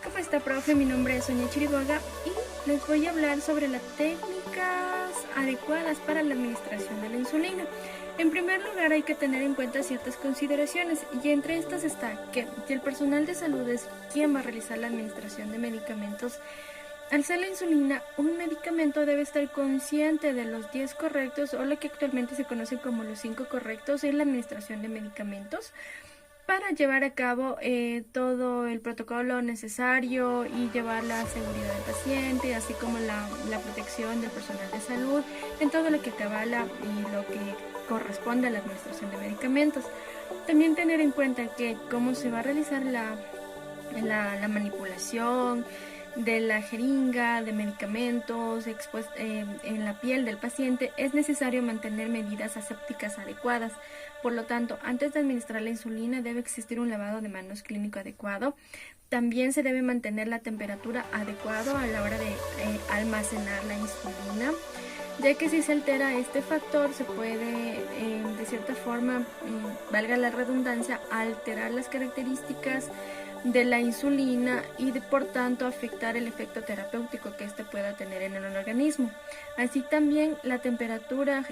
¿Cómo está, profe? Mi nombre es Sonia Chiriboga y les voy a hablar sobre las técnicas adecuadas para la administración de la insulina. En primer lugar, hay que tener en cuenta ciertas consideraciones y entre estas está que si el personal de salud es quien va a realizar la administración de medicamentos, al ser la insulina, un medicamento debe estar consciente de los 10 correctos o lo que actualmente se conoce como los 5 correctos en la administración de medicamentos para llevar a cabo todo el protocolo necesario y llevar la seguridad del paciente, así como la protección del personal de salud en todo lo que avala y lo que corresponde a la administración de medicamentos. También tener en cuenta que cómo se va a realizar la manipulación de la jeringa de medicamentos en la piel del paciente, es necesario mantener medidas asépticas adecuadas. Por lo tanto, antes de administrar la insulina debe existir un lavado de manos clínico adecuado. También se debe mantener la temperatura adecuada a la hora de almacenar la insulina, ya que si se altera este factor se puede de cierta forma, valga la redundancia, alterar las características de la insulina y por tanto afectar el efecto terapéutico que éste pueda tener en el organismo. Así también la temperatura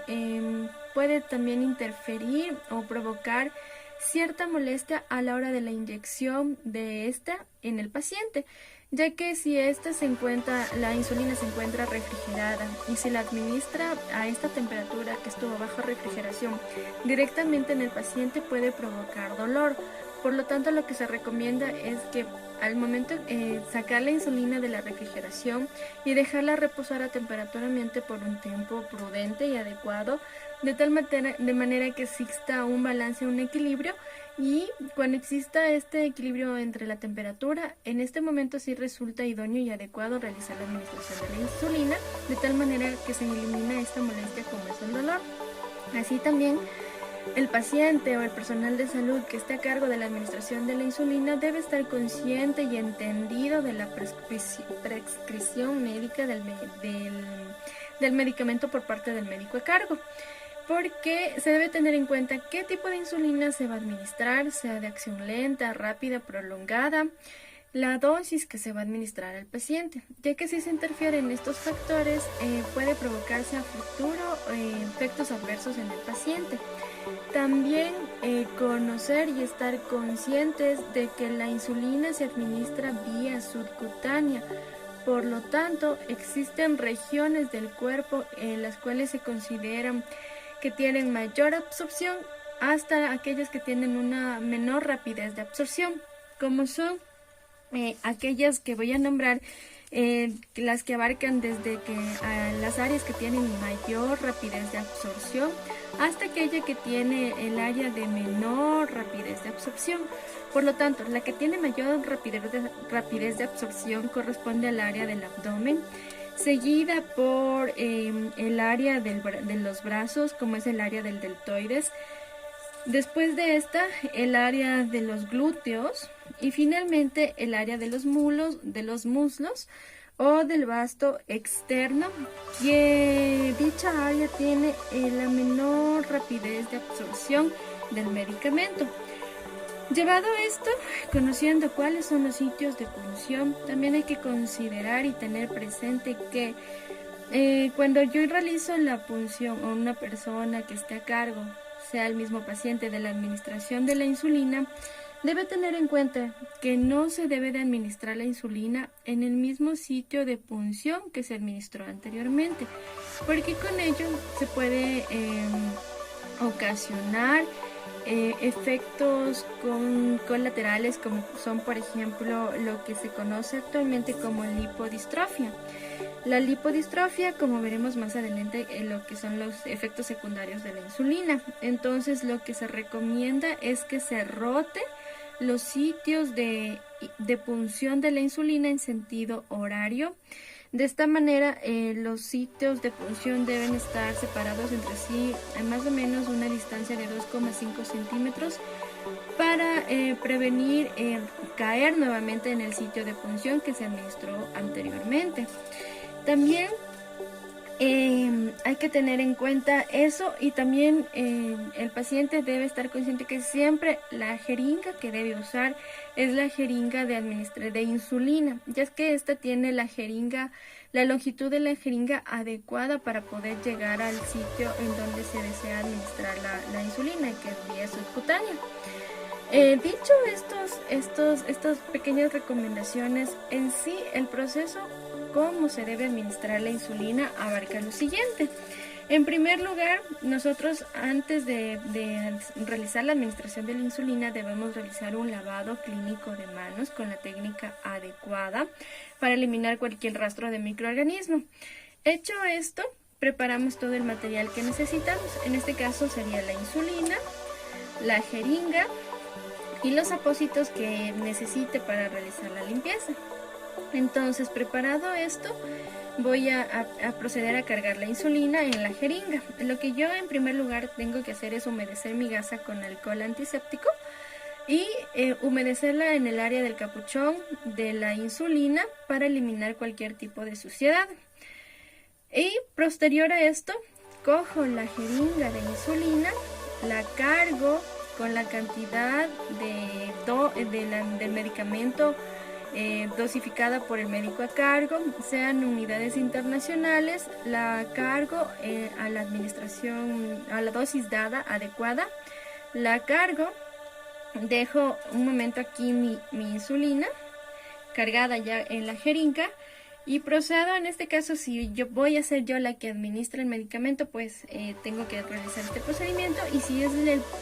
puede también interferir o provocar cierta molestia a la hora de la inyección de esta en el paciente, ya que si la insulina se encuentra refrigerada y se la administra a esta temperatura que estuvo bajo refrigeración directamente en el paciente, puede provocar dolor. Por lo tanto, lo que se recomienda es que al momento sacar la insulina de la refrigeración y dejarla reposar a temperatura ambiente por un tiempo prudente y adecuado, de manera que exista un balance, un equilibrio, y cuando exista este equilibrio entre la temperatura, en este momento sí resulta idóneo y adecuado realizar la administración de la insulina, de tal manera que se elimina esta molestia como es el dolor. Así también, el paciente o el personal de salud que esté a cargo de la administración de la insulina debe estar consciente y entendido de la prescripción médica del medicamento por parte del médico a cargo, porque se debe tener en cuenta qué tipo de insulina se va a administrar, sea de acción lenta, rápida, prolongada, la dosis que se va a administrar al paciente, ya que si se interfieren estos factores puede provocarse a futuro efectos adversos en el paciente. También conocer y estar conscientes de que la insulina se administra vía subcutánea. Por lo tanto, existen regiones del cuerpo en las cuales se consideran que tienen mayor absorción hasta aquellas que tienen una menor rapidez de absorción, como son aquellas que voy a nombrar, las que abarcan desde las áreas que tienen mayor rapidez de absorción hasta aquella que tiene el área de menor rapidez de absorción. Por lo tanto, la que tiene mayor rapidez de absorción corresponde al área del abdomen, seguida por el área de los brazos, como es el área del deltoides. Después de esta, el área de los glúteos y finalmente el área de los muslos o del vasto externo, que dicha área tiene la menor rapidez de absorción del medicamento. Llevado esto, conociendo cuáles son los sitios de punción, también hay que considerar y tener presente que cuando yo realizo la punción a una persona que esté a cargo, sea el mismo paciente, de la administración de la insulina, debe tener en cuenta que no se debe de administrar la insulina en el mismo sitio de punción que se administró anteriormente, porque con ello se puede ocasionar efectos colaterales, como son, por ejemplo, lo que se conoce actualmente como lipodistrofia. La lipodistrofia, como veremos más adelante, lo que son los efectos secundarios de la insulina. Entonces, lo que se recomienda es que se rote los sitios de punción de la insulina en sentido horario. De esta manera, los sitios de punción deben estar separados entre sí a más o menos una distancia de 2,5 centímetros para prevenir caer nuevamente en el sitio de punción que se administró anteriormente. También Hay que tener en cuenta eso, y también el paciente debe estar consciente que siempre la jeringa que debe usar es la jeringa de insulina, ya es que esta tiene la longitud de la jeringa adecuada para poder llegar al sitio en donde se desea administrar la insulina, que es vía subcutánea. Dicho estas pequeñas recomendaciones, en sí el proceso cómo se debe administrar la insulina abarca lo siguiente. En primer lugar, nosotros antes de realizar la administración de la insulina debemos realizar un lavado clínico de manos con la técnica adecuada para eliminar cualquier rastro de microorganismo. Hecho esto, preparamos todo el material que necesitamos. En este caso sería la insulina, la jeringa y los apósitos que necesite para realizar la limpieza. Entonces, preparado esto, voy a proceder a cargar la insulina en la jeringa. Lo que yo en primer lugar tengo que hacer es humedecer mi gasa con alcohol antiséptico y humedecerla en el área del capuchón de la insulina para eliminar cualquier tipo de suciedad. Y posterior a esto, cojo la jeringa de insulina, la cargo con la cantidad del medicamento dosificada por el médico a cargo, sean unidades internacionales, la cargo a la administración, a la dosis dada adecuada, la cargo, dejo un momento aquí mi insulina cargada ya en la jeringa y procedo. En este caso, si yo voy a ser yo la que administra el medicamento, pues tengo que realizar este procedimiento, y si es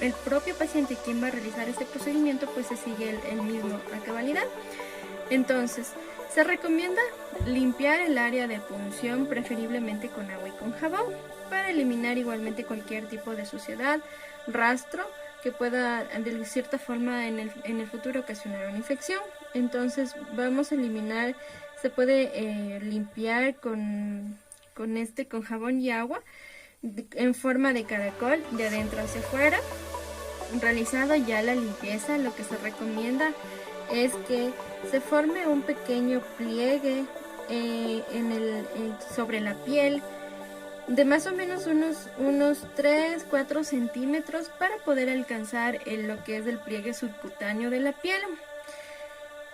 el propio paciente quien va a realizar este procedimiento, pues se sigue el mismo a cabalidad. Entonces, se recomienda limpiar el área de punción, preferiblemente con agua y con jabón, para eliminar igualmente cualquier tipo de suciedad, rastro que pueda de cierta forma en el futuro ocasionar una infección. Entonces vamos a eliminar, se puede limpiar con jabón y agua en forma de caracol de adentro hacia afuera. Realizado ya la limpieza, lo que se recomienda es que se forme un pequeño pliegue sobre la piel de más o menos unos 3-4 centímetros para poder alcanzar lo que es el pliegue subcutáneo de la piel.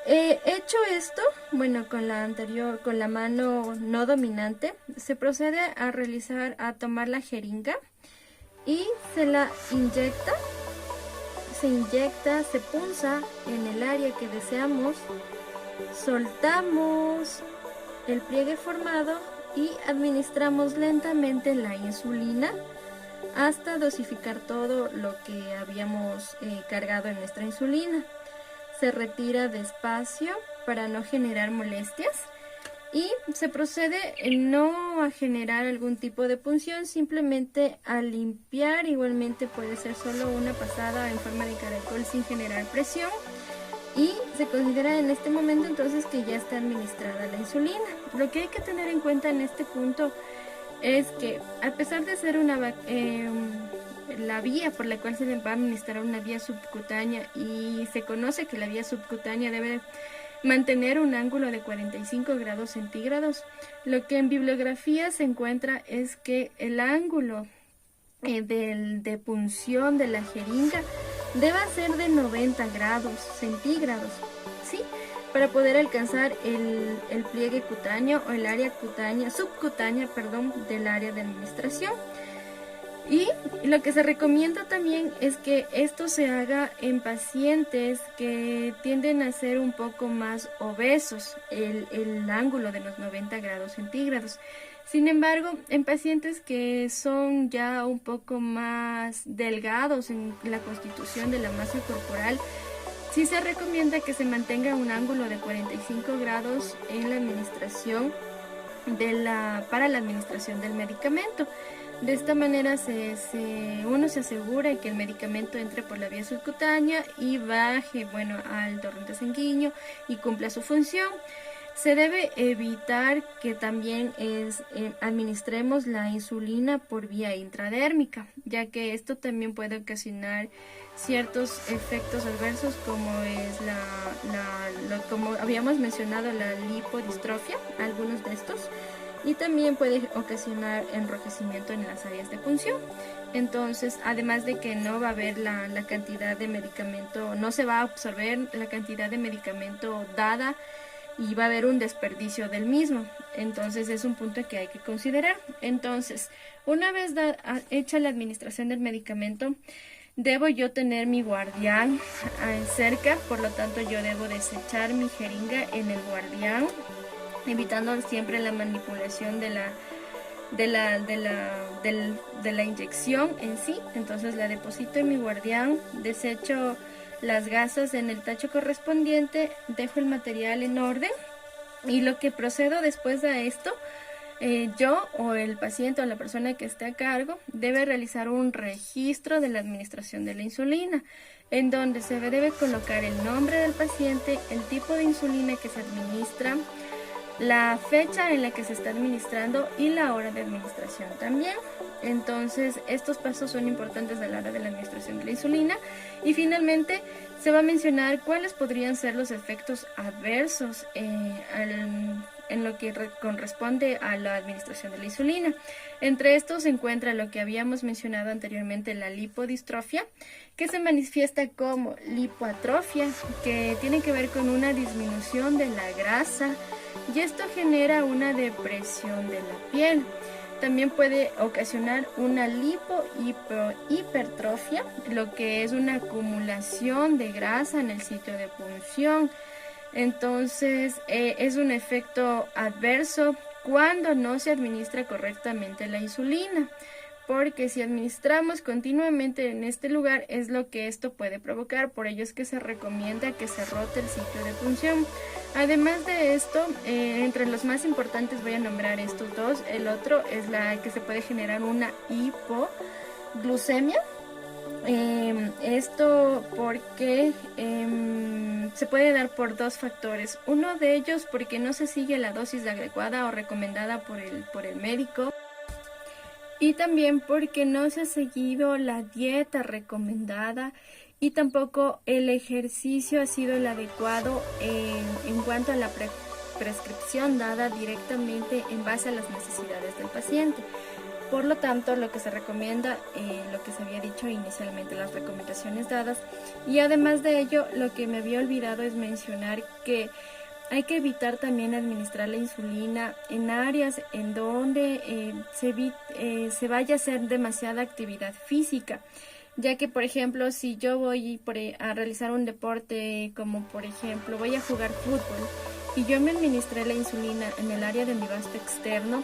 Hecho esto, bueno, con la mano no dominante, se procede a tomar la jeringa y se la inyecta. Se punza en el área que deseamos, soltamos el pliegue formado y administramos lentamente la insulina hasta dosificar todo lo que habíamos cargado en nuestra insulina. Se retira despacio para no generar molestias y se procede no a generar algún tipo de punción, simplemente a limpiar. Igualmente puede ser solo una pasada en forma de caracol sin generar presión, y se considera en este momento entonces que ya está administrada la insulina. Lo que hay que tener en cuenta en este punto es que, a pesar de ser la vía por la cual se le va a administrar una vía subcutánea, y se conoce que la vía subcutánea debe mantener un ángulo de 45 grados centígrados, lo que en bibliografía se encuentra es que el ángulo de punción de la jeringa debe ser de 90 grados centígrados, ¿sí? Para poder alcanzar el pliegue cutáneo o el área subcutánea, del área de administración. Y lo que se recomienda también es que esto se haga en pacientes que tienden a ser un poco más obesos, el ángulo de los 90 grados centígrados. Sin embargo, en pacientes que son ya un poco más delgados en la constitución de la masa corporal, sí se recomienda que se mantenga un ángulo de 45 grados en la administración para la administración del medicamento. De esta manera uno se asegura de que el medicamento entre por la vía subcutánea y baje al torrente sanguíneo y cumpla su función. Se debe evitar que también administremos la insulina por vía intradérmica, ya que esto también puede ocasionar ciertos efectos adversos, como es como habíamos mencionado, la lipodistrofia, algunos de estos. y también puede ocasionar enrojecimiento en las áreas de punción. Entonces, además de que no va a haber la cantidad de medicamento, no se va a absorber la cantidad de medicamento dada y va a haber un desperdicio del mismo. Entonces es un punto que hay que considerar. Entonces, una vez hecha la administración del medicamento, debo yo tener mi guardián cerca, por lo tanto yo debo desechar mi jeringa en el guardián, evitando siempre la manipulación de la inyección en sí. Entonces la deposito en mi guardián, desecho las gasas en el tacho correspondiente, dejo el material en orden y lo que procedo después de esto, yo o el paciente o la persona que esté a cargo debe realizar un registro de la administración de la insulina, en donde se debe colocar el nombre del paciente, el tipo de insulina que se administra, la fecha en la que se está administrando y la hora de administración también. Entonces estos pasos son importantes a la hora de la administración de la insulina y finalmente se va a mencionar cuáles podrían ser los efectos adversos en lo que corresponde a la administración de la insulina. Entre estos se encuentra lo que habíamos mencionado anteriormente, la lipodistrofia, que se manifiesta como lipoatrofia, que tiene que ver con una disminución de la grasa y esto genera una depresión de la piel. También puede ocasionar una lipohipertrofia, lo que es una acumulación de grasa en el sitio de punción. Entonces es un efecto adverso cuando no se administra correctamente la insulina, porque si administramos continuamente en este lugar es lo que esto puede provocar. Por ello es que se recomienda que se rote el sitio de punción. Además de esto, entre los más importantes voy a nombrar estos dos. El otro es la que se puede generar una hipoglucemia. Esto porque se puede dar por dos factores. Uno de ellos porque no se sigue la dosis adecuada o recomendada por el médico. Y también porque no se ha seguido la dieta recomendada y tampoco el ejercicio ha sido el adecuado en cuanto a la prescripción dada directamente en base a las necesidades del paciente. Por lo tanto, lo que se recomienda, lo que se había dicho inicialmente, las recomendaciones dadas, y además de ello, lo que me había olvidado es mencionar que hay que evitar también administrar la insulina en áreas en donde se vaya a hacer demasiada actividad física, ya que por ejemplo si yo voy a realizar un deporte como por ejemplo voy a jugar fútbol y yo me administré la insulina en el área de mi vasto externo,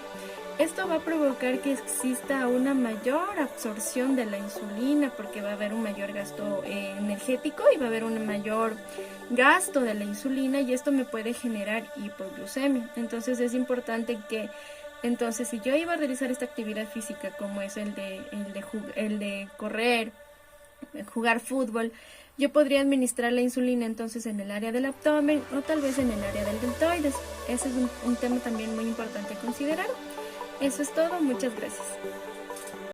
esto va a provocar que exista una mayor absorción de la insulina porque va a haber un mayor gasto energético y va a haber un mayor gasto de la insulina y esto me puede generar hipoglucemia. Entonces es importante que, entonces si yo iba a realizar esta actividad física como es el de correr, jugar fútbol, yo podría administrar la insulina entonces en el área del abdomen o tal vez en el área del deltoides. Ese es un tema también muy importante a considerar. Eso es todo, muchas gracias.